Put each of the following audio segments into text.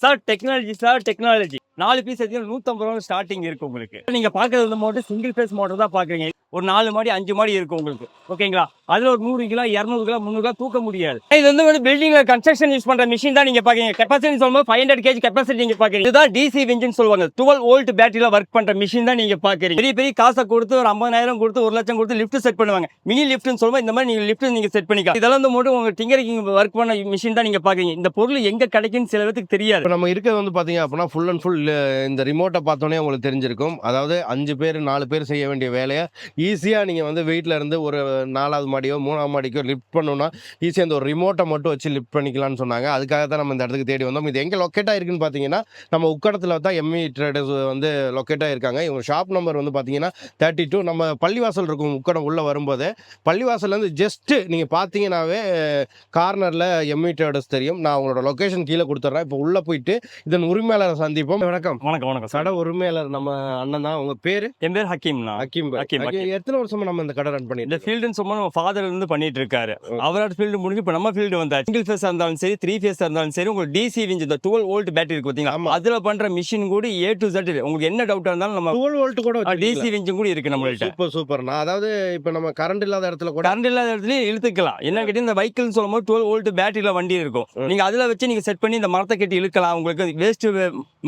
Sir technology 4 piece எடுத்தீங்கன்னா 150 ரூபா starting இருக்கு உங்களுக்கு. நீங்க பாக்குறது வந்து மோட்டர் சிங்கிள் ஃபேஸ் மோட்டர் தான் பாக்குறீங்க. ஒரு 4 மாடி 5 மாடி இருக்கு உங்களுக்கு. ஓகேங்களா? அதுல ஒரு 100 கிலோ 200 கிலோ 300 கிலோ தூக்க முடியாது. இது வந்து பில்டிங்ல கன்ஸ்ட்ரக்ஷன் யூஸ் பண்ற மிஷின் தான் நீங்க பாக்குறீங்க. கெபாசிட்டி சொல்லும்போது 500 kg கெபாசிட்டி நீங்க பாக்குறீங்க. இதுதான் டிசி இன்ஜின் சொல்லுவாங்க. 12 வோல்ட் பேட்டரியில ஒர்க் பண்ற மிஷின் தான் நீங்க பாக்குறீங்க. பெரிய பெரிய காசை கொடுத்து ஒரு 50,000 கொடுத்து 1 லட்சம் கொடுத்து லிஃப்ட் செட் பண்ணுவாங்க. மினி லிஃப்ட்னு சொல்லும்போது இந்த மாதிரி நீங்க லிஃப்ட் நீங்க செட் பண்ணிக்கலாம். இதெல்லாம் வந்து மட்டும் உங்க டிங்கரிங் ஒர்க் பண்ண மிஷின் தான் நீங்க பாக்குறீங்க. இந்த பொருள் எங்க கிடைக்குன்னு சில பேருக்கு தெரியாது. இப்போ நம்ம இருக்கிறது வந்து பார்த்தீங்க அப்படின்னா ஃபுல் அண்ட் ஃபுல் இந்த ரிமோட்டை பார்த்தோன்னே உங்களுக்கு தெரிஞ்சிருக்கும். அதாவது 5 பேர் 4 பேர் செய்ய வேண்டிய வேலையை ஈஸியாக நீங்கள் வந்து வீட்டில் இருந்து ஒரு 4வது மாடியோ 3வது மாடிக்கோ லிஃப்ட் பண்ணணும்னா ஈஸியாக இந்த ஒரு ரிமோட்டை மட்டும் வச்சு லிஃப்ட் பண்ணிக்கலாம்னு சொன்னாங்க. அதுக்காக தான் நம்ம இந்த இடத்துக்கு தேடி வந்தோம். இது எங்கே லொக்கேட் ஆகிருக்குன்னு பார்த்தீங்கன்னா நம்ம உக்கடத்தில் தான் எம்இ ட்ரேடர்ஸ் வந்து லொக்கேட் ஆகிருக்காங்க. இவங்க ஷாப் நம்பர் வந்து பார்த்தீங்கன்னா 32. நம்ம பள்ளிவாசல் இருக்கும் உக்கடம் உள்ளே வரும்போது பள்ளிவாசல்லேருந்து ஜஸ்ட்டு நீங்கள் பார்த்தீங்கன்னாவே கார்னரில் எம்இ ட்ரேடர்ஸ் தெரியும். நான் அவங்களோட லொக்கேஷன் கீழே கொடுத்துட்றேன். இப்போ உள்ளே போயிட்டு இதன் உரிமையாளரை சந்திப்போம். வணக்கம். வணக்கம் கடை உரிமையாளர் நம்ம அண்ணன் தான். உங்க பேரு? என் பேர் ஹக்கீம்னா. ஹக்கீம். எத்தனை வருஷமா நம்ம இந்த கடை ரன் பண்ணி இந்த ஃபீல்டுன்னு சொன்னா நம்ம ஃபாதர் இருந்து பண்ணிட்டு இருக்காரு. அவரோட ஃபீல்டு முடிஞ்சு இப்போ நம்ம ஃபீல்டு வந்தாச்சு. சிங்கிள் ஃபேஸ் இருந்தாலும் சரி 3 ஃபேஸ் இருந்தாலும் சரி உங்களுக்கு டிசி விஞ்ச் இந்த 12 வோல்ட் பேட்டரி இருக்கு பாத்தீங்களா, அதுல பண்ற மிஷின் கூட A to Z உங்களுக்கு என்ன டவுட்டா இருந்தாலும் நம்ம 12 வோல்ட் கூட டிசி விஞ்சும் கூட இருக்கு நம்மள்ட்ட. சூப்பர்னா. அதாவது இப்போ நம்ம கரண்ட் இல்லாத இடத்துல கூட கரண்ட் இல்லாத இடத்துலயும் இழுத்துக்கலாம். என்ன கேட்டீங்க, இந்த வெஹிக்கிள்னு சொல்லும்போது 12 வோல்ட் பேட்டரியில வண்டி இருக்கும். நீங்க அதுல வச்சு நீங்க செட் பண்ணி இந்த மரத்தை கட்டி இழுக்கலாம். உங்களுக்கு வேஸ்ட்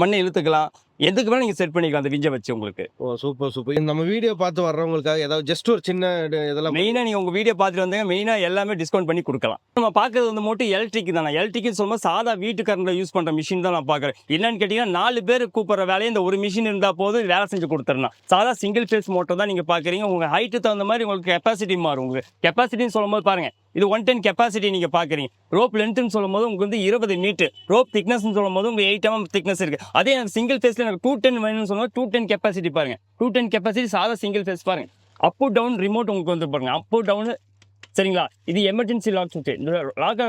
மண்ணை இழுத்துக்கலாம். எதுக்கு வேணா நீங்க செட் பண்ணிக்கலாம் அந்த விஞ்சை வச்சு உங்களுக்கு. ஓ சூப்பர். நம்ம வீடியோ பார்த்து வர்றவங்களுக்காக ஏதாவது ஜஸ்ட் ஒரு சின்ன இதெல்லாம் மெயினா நீங்க உங்க வீடியோ பார்த்துட்டு வந்தீங்க மெயினா எல்லாமே டிஸ்கவுண்ட் பண்ணி கொடுக்கலாம். நம்ம பார்க்கறது வந்து மட்டும் எலக்ட்ரிக் தானே. எலக்ட்ரிக்னு சொல்லும்போது சாதா வீட்டு கரண்ட்ல யூஸ் பண்ற மிஷின் தான் நான் பார்க்குறேன். என்னன்னு கேட்டீங்கன்னா 4 பேர் கூப்பிடுற வேலையை இந்த ஒரு மிஷின் இருந்தா போதும் வேலை செஞ்சு கொடுத்துடலாம். சாதா சிங்கிள் ஃபேஸ் மோட்டர் தான் நீங்க பாக்குறீங்க. உங்க ஹைட்டு தகுந்த மாதிரி உங்களுக்கு கெப்பாசிட்டி மாறும். உங்களுக்கு கெப்பாசிட்டின்னு சொல்லும்போது பாருங்க, இது 110 கெப்பாசிட்டி நீங்க பாக்குறீங்க. ரோப் லென்த்னு சொல்லும்போது உங்களுக்கு வந்து 20 மீட்டர். ரோப் திக்னஸ் சொல்லும்போது உங்களுக்கு 8 mm திக்னஸ் இருக்கு. அதே சிங்கிள் ஃபேஸ்ல எனக்கு 210 வேணும்னு சொல்லும்போது 210 கெப்பாசிட்டி பாருங்க. 210 கெப்பாசிட்டி சாதா சிங்கிள் ஃபேஸ் பாருங்க. அப் டவுன் ரிமோட் உங்களுக்கு வந்து பாருங்க. அப் டவுன் சரிங்களா. இது எமர்ஜென்சி லாக் சுவிட்ச். இந்த லாக்கை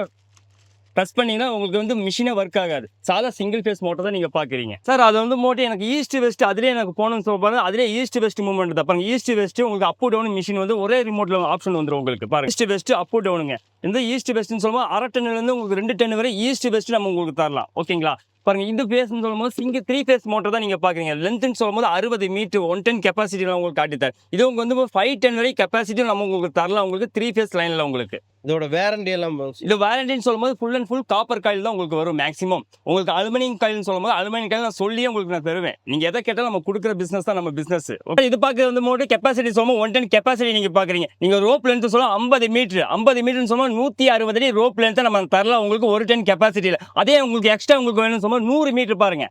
ப்ரெஸ் பண்ணீங்கன்னா உங்களுக்கு வந்து மிஷினே ஒர்க் ஆகாது. சாதா சிங்கிள் ஃபேஸ் மோட்டர் தான் நீங்க பாக்குறீங்க. சார் அது வந்து மோட்டர் எனக்கு ஈஸ்ட் வெஸ்ட் அதுலேயே எனக்கு போகணும்னு சொல்லுவாங்க. அதுலேயே ஈஸ்ட் வெஸ்ட் மூவ்மெண்ட் தான் பாருங்க. ஈஸ்ட் வெஸ்ட் உங்களுக்கு அப் டவுன் மிஷின் வந்து ஒரே ரிமோட்ல ஆப்ஷன் வந்துடும் உங்களுக்கு பாருங்க. ஈஸ்ட் வெஸ்ட் அப் டவுனுங்க. இந்த ஈஸ்ட் வெஸ்ட்னு சொல்லும்போது 1/2 டன்லேருந்து உங்களுக்கு 2 டன் வரை ஈஸ்ட் வெஸ்ட் நம்ம உங்களுக்கு தரலாம். ஓகேங்களா? பாருங்க, இந்த ஃபேஸ்னு சொல்லும்போது சிங்கிள் 3 ஃபேஸ் மோட்டர் தான் நீங்க பாக்குறீங்க. லென்த்னு சொல்லும்போது 60 மீட்டர் 110 கெப்பாசிட்டி உங்களுக்கு காட்டித்தார். இது உங்களுக்கு வந்து 5 டன் வரை கெப்பாசிட்டி நம்ம உங்களுக்கு தரலாம். உங்களுக்கு 3 ஃபேஸ் லைன்ல உங்களுக்கு இதோட வாரண்டி எல்லாம் இது வாரண்டின்னு சொல்லும்போது full and full copper coil தான் உங்களுக்கு வரும். மேக்ஸிமம் உங்களுக்கு அலுமினியம் காயில்னு சொல்லும்போது அலுமினியம் காயில் நான் சொல்லியே உங்களுக்கு நான் தருவேன். நீங்க எதை கேட்டாலும் நம்ம கொடுக்குற பிசினஸ் தான் நம்ம பிசினஸ். இது பார்க்க வந்து மோட்டர் கெப்பாசிட்டி சொல்லும்போது 110 கெப்பாசிட்டி நீங்க பாக்குறீங்க. நீங்க ரோப் லென்த் சொல்லுவோம் 50 மீட்டர் 50 மீட்டர்னு சொல்லும்போது 160 அடி ரோப் லென்த்தை நம்ம தரலாம் உங்களுக்கு 1 டன் கெப்பாசிட்டியில். அதே உங்களுக்கு எக்ஸ்ட்ரா உங்களுக்கு வேணும்னு சொல்லும்போது 100 மீட்டர் பாருங்க.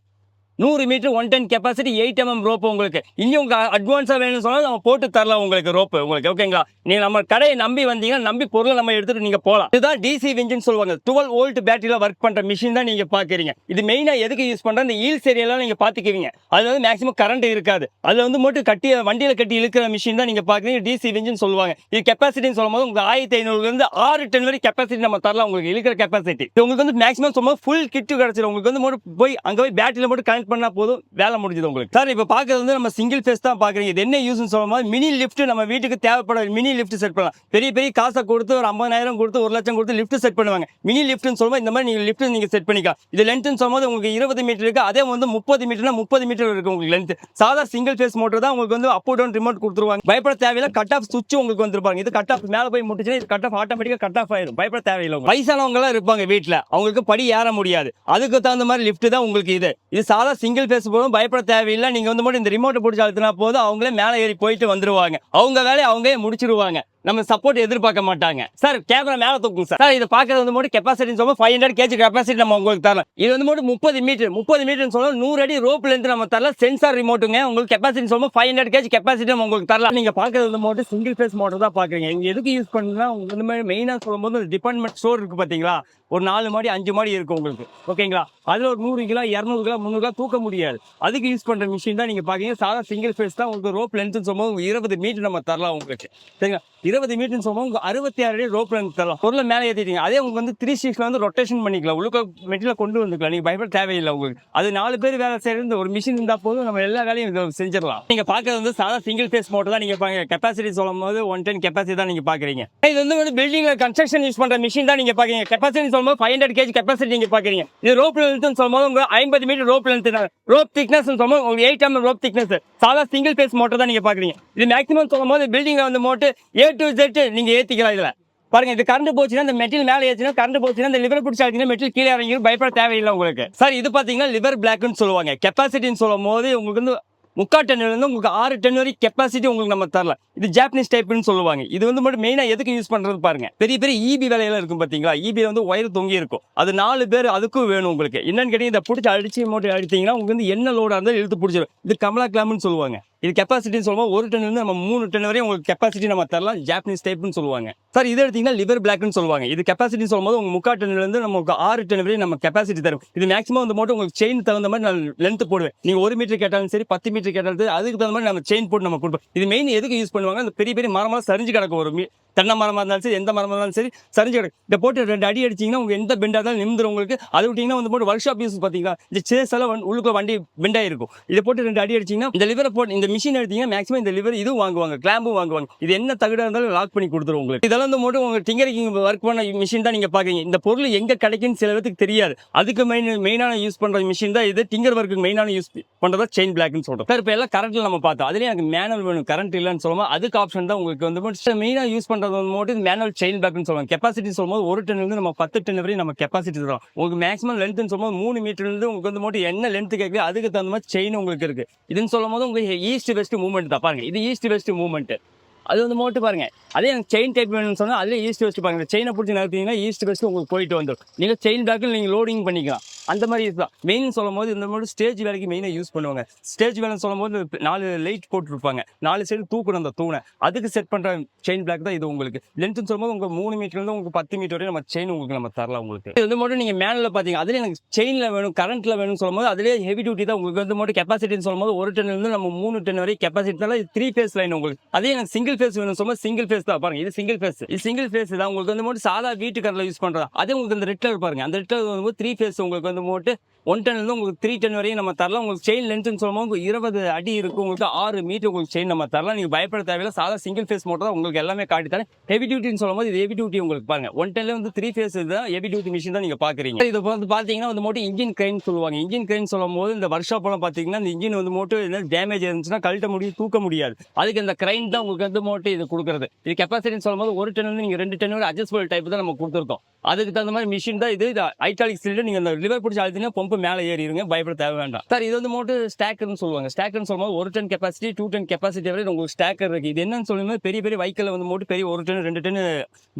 100 மீட்டர் 110 கெப்பாசிட்டி 8 mm ரோப் உங்களுக்கு இன்னும் உங்களுக்கு அட்வான்ஸா வேணும்னு சொன்னா நம்ம போட்டு தரலாம் உங்களுக்கு ரோப் உங்களுக்கு. ஓகேங்களா? நீங்க நம்ம கடையை நம்பி வந்தீங்கன்னா நம்பி பொருளை நம்ம எடுத்துட்டு நீங்க போகலாம். இதுதான் டிசி விஞ்சுன்னு சொல்லுவாங்க. 12 வோல்ட் பேட்டரியில ஒர்க் பண்ற மிஷின் தான் நீங்க பாக்குறீங்க. இது மெயினா எதுக்கு யூஸ் பண்ற இந்த ஹீல்ஸ் ஏரியாலாம் நீங்க பாத்துக்குவீங்க. அது வந்து மேக்ஸிமம் கரண்ட் இருக்காது. அதுல வந்து மட்டும் கட்டி வண்டியில கட்டி இழுக்கிற மிஷின் தான் நீங்க பாக்குறீங்க. டிசி விஞ்சுன்னு சொல்லுவாங்க. இது கெப்பாசிட்டின்னு சொல்லும்போது உங்களுக்கு 1500 இருந்து 6 டன் வரை கெப்பாசிட்டி நம்ம தரலாம் உங்களுக்கு இழுக்கிற கெப்பாசிட்டி. உங்களுக்கு வந்து மேக்ஸிமம் சொல்லும்போது ஃபுல் கிட் கிடைச்சிடும். உங்களுக்கு வந்து மட்டும் போய் அங்க போய் பேட்டரியில மட்டும் கனெக்ட் பண்ணா போதும் வேலை முடிஞ்சது உங்களுக்கு. சார் இப்போ பார்க்கறது வந்து நம்ம சிங்கிள் ஃபேஸ் தான் பாக்குறீங்க. இது என்ன யூஸ்னு சொல்லும்போது மினி லிஃப்ட் நம்ம வீட்டுக்கு தேவைப்பட மினி லிஃப்ட் செட் பண்ணலாம். பெரிய பெரிய காசை கொடுத்து ஒரு 50,000 கொடுத்து 1 லட்சம் கொடுத்து லிஃப்ட் செட் பண்ணுவாங்க. மினி லிஃப்ட்னு சொல்லும்போது இந்த மாதிரி நீங்க லிஃப்ட் நீங்க செட் பண்ணிக்கலாம். இது லென்த்னு சொல்லும்போது உங்களுக்கு 20 மீட்டர் இருக்கு. அதே வந்து 30 மீட்டர்னா 30 மீட்டர் இருக்கு உங்களுக்கு லென்த். சாதா சிங்கிள் ஃபேஸ் மோட்டர் தான் உங்களுக்கு வந்து அப் டவுன் ரிமோட் கொடுத்துருவாங்க. பயப்பட தேவையில்லை. கட் ஆஃப் சுவிட்ச் உங்களுக்கு வந்துருப்பாங்க. இது கட் ஆஃப் மேல போய் முட்டுச்சுன்னா இது கட் ஆஃப் ஆட்டோமேட்டிக்கா கட் ஆஃப் ஆயிடும். பயப்பட தேவையில்லை. வயசானவங்க எல்லாம் இருப்பாங்க வீட்டுல, அவங்களுக்கு படி ஏற முடியாது. அதுக்கு தகுந்த மாதிரி லிஃப்ட் தான் உங்களுக்கு இது சாதா சிங்கிள் ஃபேஸ் போதும். பயப்பட தேவையில்லை. நீங்க வந்து மட்டும் இந்த ரிமோட்டை பிடிச்சி அழுத்தினா போதும் அவங்களே மேலே ஏறி போயிட்டு வந்துருவாங்க. அவங்க வேலையை அவங்களே முடிச்சிருவாங்க. நம்ம சப்போர்ட் எதிர்பார்க்க மாட்டாங்க. சார் கேமரா மேல தூக்கும் சார். இதை பார்க்கறது வந்து மட்டும் கெப்பாசிட்டி சொல்லுவோம் 500 kg கெப்பாசிட்டி நம்ம உங்களுக்கு தரலாம். இது வந்து மட்டும் 30 மீட்டர் சொல்லுவோம் 100 அடி ரோப் லென்த் நம்ம தரலாம். சென்சார் ரிமோட்டுங்க. உங்களுக்கு கெப்பாசிட்டி சொல்லுவோம் 500 kg கெப்பாசிட்டி நம்ம உங்களுக்கு தரலாம். நீங்க பார்க்கறது வந்து மட்டும் சிங்கிள் ஃபேஸ் மோட்டர் தான் பாக்குறீங்க. இங்க எதுக்கு யூஸ் பண்ணுன்னா உங்களுக்கு இந்த மாதிரி மெயினா சொல்லும்போது டிபார்ட்மெண்ட் ஸ்டோர் இருக்கு பாத்தீங்களா, ஒரு 4 மாடி 5 மாடி இருக்கு உங்களுக்கு. ஓகேங்களா? அதுல ஒரு 100 கிலோ 200 கிலோ 300 கிலோ தூக்க முடியாது. அதுக்கு யூஸ் பண்ற மிஷின் தான் நீங்க பாக்கீங்க. சாதா சிங்கிள் ஃபேஸ் தான் உங்களுக்கு ரோப் லென்த் சொல்லும்போது 20 மீட்டர் நம்ம தரலாம் உங்களுக்கு. சரிங்களா? 20 மீட்டர்னு சொல்லும்போது உங்களுக்கு 66 அடி ரோப் லென்த் தரலாம். பொருளை மேலே ஏற்றிட்டீங்க. அதே உங்களுக்கு வந்து 360 வந்து ரொட்டேஷன் பண்ணிக்கலாம். உள்ளுக்கு மெட்டீரியல் கொண்டு வந்துக்கலாம். நீங்க பயப்பட தேவையில்லை. உங்களுக்கு அது 4 பேர் வேலை செய்யறது ஒரு மிஷின் இருந்தா போதும், நம்ம எல்லா வேலையும் இதில் செஞ்சிடலாம். நீங்க பாக்குறது வந்து சாதா சிங்கிள் ஃபேஸ் மோட்டர் தான். நீங்க பாருங்க கெப்பாசிட்டி சொல்லும் போது 110 கெப்பாசிட்டி தான் நீங்க பாக்குறீங்க. இது வந்து பில்டிங்ல கன்ஸ்ட்ரக்ஷன் யூஸ் பண்ற மிஷின் தான் நீங்க பாக்குறீங்க. கெப்பாசிட்டி சொல்லும்போது 500 kg கெப்பாசிட்டி நீங்க பாக்குறீங்க. இது ரோப் லென்த் சொல்லும்போது உங்க 50 metre rope length. Rope thickness சொல்லும்போது உங்களுக்கு 8 mm ரோப் திக்னஸ். சாதா சிங்கிள் ஃபேஸ் மோட்டர் தான் நீங்க பாக்குறீங்க. இது மேக்ஸிமம் சொல்லும்போது பில்டிங்ல வந்து மோட்டர் A to Z நீங்க ஏத்திக்கலாம். இதுல பாருங்க, இது கரண்ட் போச்சுன்னா இந்த மெட்டீரியல் மேலே ஏச்சுன்னா, கரண்ட் போச்சுன்னா இந்த லிவர் பிடிச்சி ஆச்சுன்னா மெட்டீரியல் கீழே இறங்கி பயப்பட தேவையில்லை உங்களுக்கு. சார் இது பாத்தீங்கன்னா லிவர் பிளாக்னு சொல்லுவாங்க. கெப்பாசிட்டின்னு சொல்லும் போது உங்களுக்கு வந்து 3/4 டன் இருந்து உங்களுக்கு 6 டன் வரைக்கும் கெப்பாசிட்டி உங்களுக்கு நம்ம தரலாம். இது ஜாப்பனீஸ் டைப்னு சொல்லுவாங்க. இது வந்து மட்டும் மெயினா எதுக்கு யூஸ் பண்றது பாருங்க. பெரிய பெரிய EB வேலையெல்லாம் இருக்கும் பாத்தீங்களா, EB வந்து ஒயர் தொங்கி இருக்கும். அது 4 பேர் அதுக்கும் வேணும் உங்களுக்கு. என்னன்னு கேட்டீங்க, இதை பிடிச்சி அடிச்சு மோட்டர் அடித்தீங்கன்னா உங்களுக்கு வந்து என்ன லோடா இருந்தாலும் இழுத்து பிடிச்சிடும். இது கமலா கிளாம்னு சொல்லுவாங்க. இது கெப்பாசிட்டின்னு சொல்லுவோம். 1 டன் இருந்து நம்ம 3 டன் வரையும் உங்களுக்கு கெப்பாசிட்டி நம்ம தரலாம். ஜாப்பனீஸ் டைப்னு சொல்லுவாங்க. சார் இது எடுத்தீங்கன்னா லிவர் பிளாக்னு சொல்லுவாங்க. இது கெப்பாசிட்டி சொல்லும்போது உங்க 3/4 டன் இருந்து நமக்கு 6 டன் வரையும் நம்ம கெப்பாசிட்டி தரும். இது மேக்ஸிமம் வந்து மட்டும் உங்களுக்கு செயின் தகுந்த மாதிரி நான் லென்த் போடுவேன். நீங்க 1 மீட்டர் கேட்டாலும் சரி, 10 மீட்டர் கேட்டாலும் சரி, அதுக்கு தகுந்த மாதிரி நம்ம செயின் போட்டு நம்ம கொடுப்போம். இது மெயின் எதுக்கு யூஸ் பண்ணுவாங்க, அந்த பெரிய பெரிய மரமாக சரிஞ்சு கிடக்கும். ஒரு தென்னை மரமாக இருந்தாலும் சரி, எந்த மரமாக இருந்தாலும் சரி, சரிஞ்சு கிடக்கும். இதை போட்டு 2 அடி அடிச்சிங்கன்னா உங்களுக்கு எந்த பெண்டாக இருந்தாலும் நிமிந்துடும் உங்களுக்கு. அது விட்டிங்கன்னா வந்து போட்டு ஒர்க் ஷாப் யூஸ் பார்த்தீங்கன்னா இந்த சேஸ் எல்லாம் உள்ளுக்குள்ள வண்டி பெண்டாக இருக்கும். இதை போட்டு 2 அடி அடிச்சிங்கன்னா இந்த லிவரை போட்டு இந்த மிஷின் எடுத்தீங்கன்னா மேக்ஸிமம் இந்த லிவர் இதுவும் வாங்குவாங்க, கிளாம்பும் வாங்குவாங்க. இது என்ன தகுடாக இருந்தாலும் லாக் பண்ணி கொடுத்துரும் உங்களுக்கு. இதெல்லாம் வந்து மட்டும் உங்கள் டிங்கரிங் ஒர்க் பண்ண மிஷின் தான் நீங்கள் பார்க்குறீங்க. இந்த பொருள் எங்கே கிடைக்குன்னு சில பேருக்கு தெரியாது. அதுக்கு மெயினான யூஸ் பண்ணுற மிஷின் தான் இது. டிங்கர் ஒர்க்கு மெயினான யூஸ் பண்ணுறதா செயின் பிளாக்னு சொல்கிறோம். சார் இப்போ எல்லாம் கரண்ட்டில் நம்ம பார்த்தோம். அதுலேயே எனக்கு மேனுவல் வேணும், கரண்ட் இல்லைன்னு சொல்லுவோம். அதுக்கு ஆப்ஷன் தான் உங்களுக்கு வந்து மெயினாக யூஸ் பண்ணுறது வந்து மட்டும் மேனுவல் செயின் பிளாக்னு சொல்லுவாங்க. கெப்பாசிட்டி சொல்லும்போது 1 டன் இருந்து நம்ம 10 டன் வரையும் நம்ம கெப்பாசிட்டி தரோம். உங்களுக்கு மேக்ஸிமம் லென்த்னு சொல்லும்போது 3 மீட்டர் இருந்து உங்களுக்கு வந்து மட்டும் என்ன லென்த் கேட்குது அதுக்கு தகுந்த மாதிரி செயின் உங்களுக்கு இருக்கு. இதுன்னு சொல்லும் போது உங்களுக்கு ஈஸ்ட் வெஸ்ட் மூவ்மெண்ட் தான் பாருங்க. இது ஈஸ்ட் வெஸ்ட் மூவ்மெண்ட். அது வந்து மோட்டு பாருங்க. அதே எனக்கு செயின் டைப் வேணும்னு சொன்னால் அதிலே ஈஸ்ட் வெஸ்ட் பாருங்க. செயினை பிடிச்சி நடத்தீங்கன்னா ஈஸ்ட் வெஸ்ட் உங்களுக்கு போயிட்டு வந்துடும். நீங்கள் செயின் பேக்கில் நீங்கள் லோடிங் பண்ணிக்கலாம். அந்த மாதிரி தான் மெயின் சொல்லும் போது இந்த மாதிரி ஸ்டேஜ் வேலைக்கு மெயினாக யூஸ் பண்ணுவாங்க. ஸ்டேஜ் வேலைன்னு சொல்லும் போது 4 லைட் போட்டுருப்பாங்க. 4 சைடு தூக்கணும் அந்த தூணை. அதுக்கு செட் பண்ணுற செயின் பிளாக் தான் இது உங்களுக்கு. லென்த்னு சொல்லும்போது உங்களுக்கு 3 மீட்டர்லேருந்து உங்களுக்கு 10 மீட்டர் வரையும் நம்ம செயின் உங்களுக்கு நம்ம தரலாம் உங்களுக்கு. இது வந்து மட்டும் நீங்கள் மேனில் பார்த்தீங்க. அதில் எனக்கு செயினில் வேணும், கரண்ட்டில் வேணும்னு சொல்லும் போது அதிலே ஹெவி டியூட்டி தான் உங்களுக்கு வந்து மட்டும் கெப்பாசிட்டின்னு சொல்லும் போது 1 டன் நம்ம 3 டன் வரை கெப்பாசிட்டி தான். 3 ஃபேஸ் லைன் உங்களுக்கு. அதே எனக்கு சிங்கிள் ஃபேஸ் வேணும் சொல்லும்போது சிங்கிள் ஃபேஸ் தான் பாருங்க. இது சிங்கிள் ஃபேஸ். இது சிங்கிள் ஃபேஸ் தான் உங்களுக்கு வந்து மட்டும் சாதா வீட்டுக்காரில் யூஸ் பண்ணுறதா. அதே உங்களுக்கு அந்த ரெட் கலர் பாருங்க. அந்த ரெட் கலர் வந்து 3 ஃபேஸ் உங்களுக்கு வந்து மட்டும் 1 டன் இருந்து உங்களுக்கு 3 டன் வரையும் நம்ம தரலாம். உங்களுக்கு செயின் லென்த்னு சொல்லும்போது உங்களுக்கு 20 அடி இருக்கும். உங்களுக்கு 6 மீட்டர் உங்களுக்கு செயின் நம்ம தரலாம். நீங்கள் பயப்பட தேவையில்லை. சாதா சிங்கிள் ஃபேஸ் மோட்டர் தான் உங்களுக்கு எல்லாமே காட்டி தரேன். ஹெவி டியூட்டின்னு சொல்லும்போது இது ஹெவி டியூட்டி உங்களுக்கு பாருங்க. 1 டன்ல வந்து 3 ஃபேஸ் தான் ஹெவி டியூட்டி மிஷின் தான் நீங்க பாக்குறீங்க. இது வந்து பாத்தீங்கன்னா வந்து மட்டும் இன்ஜின் கிரைன் சொல்லுவாங்க. இன்ஜின் கிரைன் சொல்லும் போது இந்த ஒர்க் ஷாப் எல்லாம் பாத்தீங்கன்னா இந்த இன்ஜின் வந்து மட்டும் டேமேஜ் இருந்துச்சுன்னா கழட்ட முடியும், தூக்க முடியாது. அதுக்கு இந்த கிரைன் தான் உங்களுக்கு வந்து மட்டும் இது கொடுக்குறது. இது கெப்பாசிட்டின்னு சொல்லும்போது 1 டன் வந்து நீங்க 2 டன் வரை அட்ஜஸ்டபிள் டைப் தான் நம்ம கொடுத்துருக்கோம். அதுக்கு தகுந்த மாதிரி மிஷின் தான் இது. Hydraulic cylinder. நீங்க அந்த லிவர் பிடிச்சி அழுத்தினா பம்பு மேலே ஏறிடுங்க, பயப்பட தேவை வேண்டாம். சார் இது வந்து மட்டும் ஸ்டாக்கர்னு சொல்லுவாங்க. ஸ்டாக்கர்னு சொல்லும்போது 1 டன் கெப்பாசிட்டி 2 டன் கெப்பாசிட்டி வரை உங்களுக்கு ஸ்டாக்கர் இருக்கு. இது என்னன்னு சொல்லும்போது பெரிய பெரிய வைக்கல வந்து மட்டும் பெரிய 1 டன் 2 டன்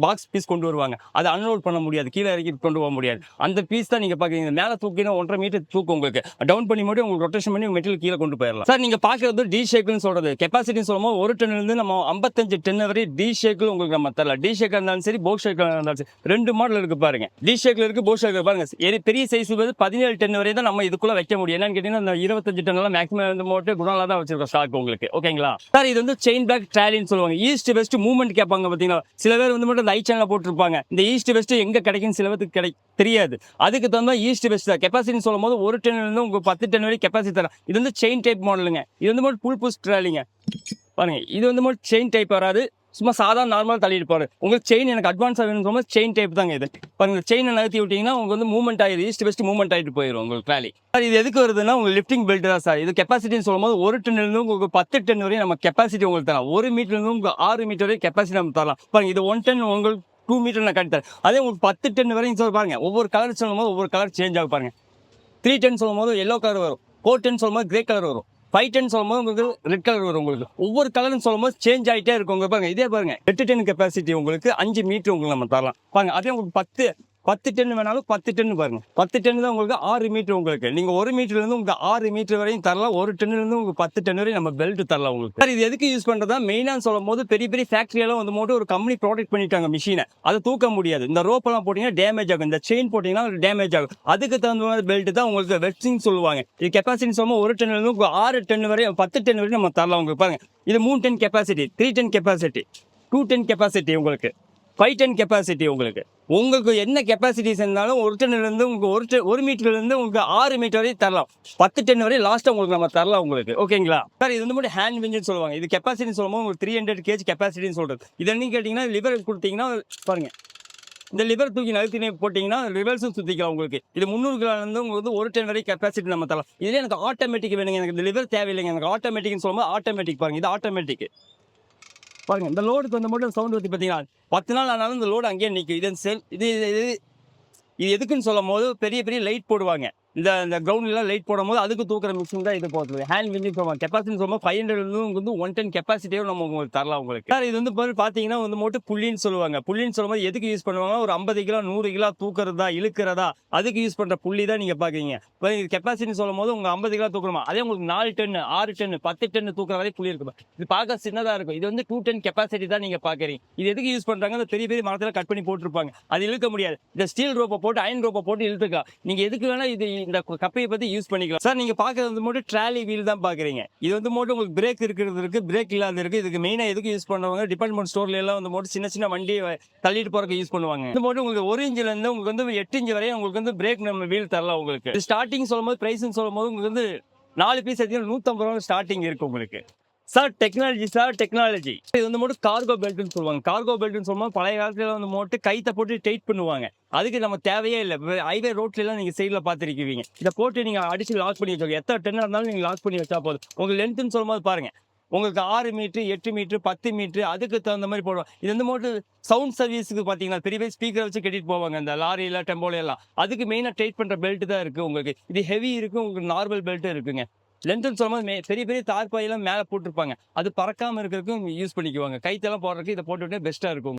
பாக்ஸ் பீஸ் கொண்டு வருவாங்க. அதை அன்லோட் பண்ண முடியாது, கீழே இறக்கி கொண்டு போக முடியாது. அந்த பீஸ் தான் நீங்க பாக்குறீங்க. மேலே தூக்கினா 1.5 மீட்டர் தூக்கும் உங்களுக்கு. டவுன் பண்ணி மட்டும் உங்களுக்கு ரொட்டேஷன் பண்ணி மெட்டீரியல் கீழே கொண்டு போயிடலாம். சார் நீங்க பாக்குறது டி ஷேக்னு சொல்றது. கெப்பாசிட்டின்னு சொல்லும்போது 1 டன் இருந்து நம்ம 55 டன் வரை டி ஷேக்ல உங்களுக்கு நம்ம தரலாம். டி ஷேக் இருந்தாலும் சரி, போக் ஷேக் இருந்தாலும் சரி, 2 மாடல் இருக்கு பாருங்க. டி ஷேக்ல இருக்கு, போக் ஷேக்ல பாருங்க. பெரிய சைஸ் 17 டன் வரை தான் நம்ம இதுக்குள்ள வைக்க முடியும். என்னன்னு கேட்டீங்கன்னா இந்த 25 டன் எல்லாம் மேக்ஸிமம் வந்து மோட்டு குணாலா தான் வச்சிருக்கோம் ஸ்டாக் உங்களுக்கு. ஓகேங்களா சார்? இது வந்து செயின் பேக் ட்ராலின்னு சொல்லுவாங்க. ஈஸ்ட் வெஸ்ட் மூவ்மெண்ட் கேட்பாங்க பாத்தீங்களா. சில பேர் வந்து மட்டும் லைட் சேனல் போட்டுருப்பாங்க. இந்த ஈஸ்ட் வெஸ்ட் எங்க கிடைக்கும் சில பேருக்கு தெரியாது. அதுக்கு தகுந்த ஈஸ்ட் வெஸ்ட் தான். கெப்பாசிட்டின்னு சொல்லும் போது 1 டன் இருந்து உங்களுக்கு 10 டன் வரை கெப்பாசிட்டி தரலாம். இது வந்து செயின் டைப் மாடலுங்க. இது வந்து மட்டும் புல் புஷ் ட்ராலிங்க பாருங்க. இது வந்து மட்டும் செயின் டைப் வராது, சும்மா சாதா நார்மல் தள்ளிட்டு போறாரு. உங்களுக்கு செயின் எனக்கு அட்வான்ஸா வேணும் செயின் டைப் தாங்க இது. பாருங்க செயினை நகர்த்தி விட்டீங்கன்னா உங்களுக்கு வந்து மூவ்மெண்ட் ஆயிடும். ஈஸ்ட் வெஸ்ட் மூவ்மெண்ட் ஆயிட்டு போயிடும் உங்களுக்கு ட்ராலி. சார் இது எதுக்கு வருதுன்னா உங்களுக்கு லிஃப்டிங் பெல்ட் தான் சார். இது கெப்பாசிட்டின்னு சொல்லும்போது 1 டன் இருந்து உங்களுக்கு 10 டன் வரையும் நம்ம கெப்பாசிட்டி உங்களுக்கு தரலாம். 1 மீட்டர் இருந்து உங்களுக்கு 6 மீட்டர் வரை கெப்பாசிட்டி நம்ம தரலாம். பாருங்க இது 1 டன் உங்களுக்கு 2 மீட்டர் நான் காட்டி தரேன். அதே உங்களுக்கு 10 டன் வரையும் சொல்லி பாருங்க. ஒவ்வொரு கலர் சொல்லும் போது ஒவ்வொரு கலர் சேஞ்ச் ஆகும் பாருங்க. 3 டன் சொல்லும் போது எல்லோ கலர் வரும், 4 டன் சொல்லும் போது கிரே கலர் வரும், 5 டன் சொல்லும் போது உங்களுக்கு ரெட் கலர் வரும். உங்களுக்கு ஒவ்வொரு கலர்னு சொல்லும் போது சேஞ்ச் ஆகிட்டே இருக்கும். உங்களுக்கு பாருங்க இதே பாருங்க 8 டன் கெப்பாசிட்டி உங்களுக்கு 5 மீட்டர் உங்களுக்கு நம்ம தரலாம். பாருங்க அதே உங்களுக்கு 10 டன் வேணாலும் 10 டன் பாருங்க. 10 டன் தான் உங்களுக்கு 6 மீட்டர் உங்களுக்கு. நீங்க 1 மீட்டர்ல இருந்து உங்களுக்கு 6 மீட்டர் வரையும் தரலாம். 1 டன்ல இருந்து உங்களுக்கு 10 டன் வரை நம்ம பெல்ட் தரலாம் உங்களுக்கு. சார் இது எதுக்கு யூஸ் பண்றதா மெயினா சொல்லும் போது பெரிய பெரிய ஃபேக்டரி எல்லாம் வந்து மட்டும் ஒரு கம்பெனி ப்ராடக்ட் பண்ணிட்டாங்க மிஷினை. அதை தூக்க முடியாது. இந்த ரோப் எல்லாம் போட்டீங்கன்னா டேமேஜ் ஆகும், இந்த செயின் போட்டீங்கன்னா டேமேஜ் ஆகும். அதுக்கு தகுந்த மாதிரி பெல்ட் தான் உங்களுக்கு வெஸ்டிங் சொல்லுவாங்க. இது கெப்பாசிட்டி சொல்லும்போது 1 டன்ல இருந்து 6 டன் வரை 10 டன் வரை நம்ம தரலாம் உங்களுக்கு. பாருங்க இது 3 ton capacity, 3 ton capacity. 210 capacity உங்களுக்கு, 510 கெப்பாசிட்டி உங்களுக்கு என்ன கெப்பாசிட்டிஸ் இருந்தாலும் ஒரு டன்னிலேருந்து உங்களுக்கு ஒரு மீட்டர்லேருந்து உங்களுக்கு 6 மீட்டர் வரையும் தரலாம், 10 டன் வரையும் லாஸ்ட்டாக உங்களுக்கு நம்ம தரலாம் உங்களுக்கு. ஓகேங்களா சார்? இது வந்து மட்டும் ஹேண்ட் விஞ்சுன்னு சொல்லுவாங்க. இது கெப்பாசிட்டி சொல்லும்போது உங்களுக்கு 300 kg கெப்பாசிட்டின்னு சொல்கிறது. இது என்னன்னு கேட்டிங்கன்னா லிவர் கொடுத்தீங்கன்னா பாருங்க, இந்த லிவர் தூக்கி நகர்த்தினே போட்டிங்கன்னா ரிவர்ஸும் சுற்றிக்கலாம் உங்களுக்கு. இது 300 கிலோலேருந்து உங்களுக்கு வந்து 1 டன் வரை கெப்பாசிட்டி நம்ம தரலாம். இதுலேயே எனக்கு ஆட்டோமேட்டிக் வேணுங்க, எனக்கு இந்த லிவர் தேவையில்லைங்க, எனக்கு ஆட்டோமேட்டிக்னு சொல்லும்போது ஆட்டோமேட்டிக் பாருங்க, இது ஆட்டோமேட்டிக் பாருங்க. இந்த லோடுக்கு வந்து மட்டும் சவுண்ட் வந்து பார்த்தீங்கன்னா 10 நாள் ஆனாலும் இந்த லோடு அங்கேயே நிற்கும். இது எதுக்குன்னு சொல்லும் போது பெரிய பெரிய லைட் போடுவாங்க. இந்த கிரவுண்ட்லாம் லைட் போடும் போது அதுக்கு தூக்குற மிஷின் தான் இது போடுறது. ஹேண்ட் விஞ்சிங் சொல்லுவாங்க. கெப்பாசிட்டி சொல்லும்போது 500 வந்து 110 கெப்பாசிட்டியும் நம்ம உங்களுக்கு தரலாம் உங்களுக்கு. சார் இது வந்து பார்த்தீங்கன்னா வந்து மட்டும் புள்ளின்னு சொல்லுவாங்க. புள்ளின்னு சொல்லும்போது எதுக்கு யூஸ் பண்ணுவாங்க, ஒரு 50 கிலோ 100 கிலோ தூக்குறதா இழுக்கிறதா அதுக்கு யூஸ் பண்ணுற புள்ளி தான் நீங்கள் பார்க்குறீங்க. இப்போ கெப்பாசிட்டி சொல்லும் போது உங்கள் 50 கிலோ தூக்கணுமா, அதே உங்களுக்கு 4 டன் 6 டன் 10 டன் தூக்குற வரை புள்ளி இருக்கும். இது பார்க்க சின்னதாக இருக்கும். இது வந்து 210 கெப்பாசிட்டி தான் நீங்கள் பார்க்குறீங்க. இது எதுக்கு யூஸ் பண்ணுறாங்க, அந்த பெரிய பெரிய மரத்தில் கட் பண்ணி போட்டிருப்பாங்க, அது இழுக்க முடியாது. இந்த ஸ்டீல் ரோப்பை போட்டு அயன் ரோப்பை போட்டு இழுத்துக்கலாம். நீங்கள் எதுக்கு வேணால் இது இந்த கப்பையை பற்றி யூஸ் பண்ணிக்கலாம். சார் நீங்கள் பார்க்குறது வந்து மட்டும் ட்ராலி வீல் தான் பார்க்குறீங்க. இது வந்து மட்டும் உங்களுக்கு பிரேக் இருக்கிறது இருக்குது, பிரேக் இல்லாத இருக்குது. இதுக்கு மெயினாக எதுக்கு யூஸ் பண்ணுவாங்க, டிபார்ட்மெண்ட் ஸ்டோர்ல எல்லாம் வந்து மட்டும் சின்ன சின்ன வண்டி தள்ளிட்டு போறதுக்கு யூஸ் பண்ணுவாங்க. இது மட்டும் உங்களுக்கு 1 இன்ச்லேருந்து உங்களுக்கு வந்து 8 இன்ச் வரையும் உங்களுக்கு வந்து பிரேக் நம்ம வீல் தரலாம் உங்களுக்கு. ஸ்டார்டிங் சொல்லும்போது ப்ரைஸ்ன்னு சொல்லும்போது உங்களுக்கு வந்து 4 பீஸ் எடுத்தீங்கன்னா 150 ரூபா ஸ்டார்டிங் இருக்கு உங்களுக்கு. சார் டெக்னாலஜி இது வந்து மட்டும் கார்கோ பெல்ட்னு சொல்லுவாங்க. கார்கோ பெல்ட்னு சொல்லும்போது பழைய காலத்துல வந்து மட்டும் கைத்தை போட்டு டைட் பண்ணுவாங்க. அதுக்கு நம்ம தேவையே இல்லை. ஹைவே ரோட்ல எல்லாம் நீங்க சைடில் பார்த்துருக்கீங்க. இதை போட்டு நீங்க அடிச்சு லாக் பண்ணி வச்சோங்க. எத்தனை டென்னா இருந்தாலும் நீங்க லாக் பண்ணி வச்சா போதும். உங்களுக்கு லென்த்னு சொல்லும்போது பாருங்க, உங்களுக்கு 6 மீட்டர் 8 மீட்டர் 10 மீட்டர் அதுக்கு தகுந்த மாதிரி போடுவோம். இது வந்து மட்டும் சவுண்ட் சர்வீஸுக்கு பார்த்தீங்கன்னா பெரிய பெரிய ஸ்பீக்கரை வச்சு கட்டிட்டு போவாங்க இந்த லாரியில டெம்போல எல்லாம். அதுக்கு மெயினாக டைட் பண்ற பெல்ட் தான் இருக்கு உங்களுக்கு. இது ஹெவி இருக்கு, உங்களுக்கு நார்மல் பெல்ட்டும் இருக்குங்க. லென்த்னு சொல்லும்போது பெரிய பெரிய தார்பாயெல்லாம் மேலே போட்டிருப்பாங்க, அது பறக்காம இருக்கிறதுக்கும் யூஸ் பண்ணிக்குவாங்க. கைத்தெல்லாம் போடுறதுக்கு இதை போட்டுவிட்டே பெஸ்ட்டாக இருக்கும்.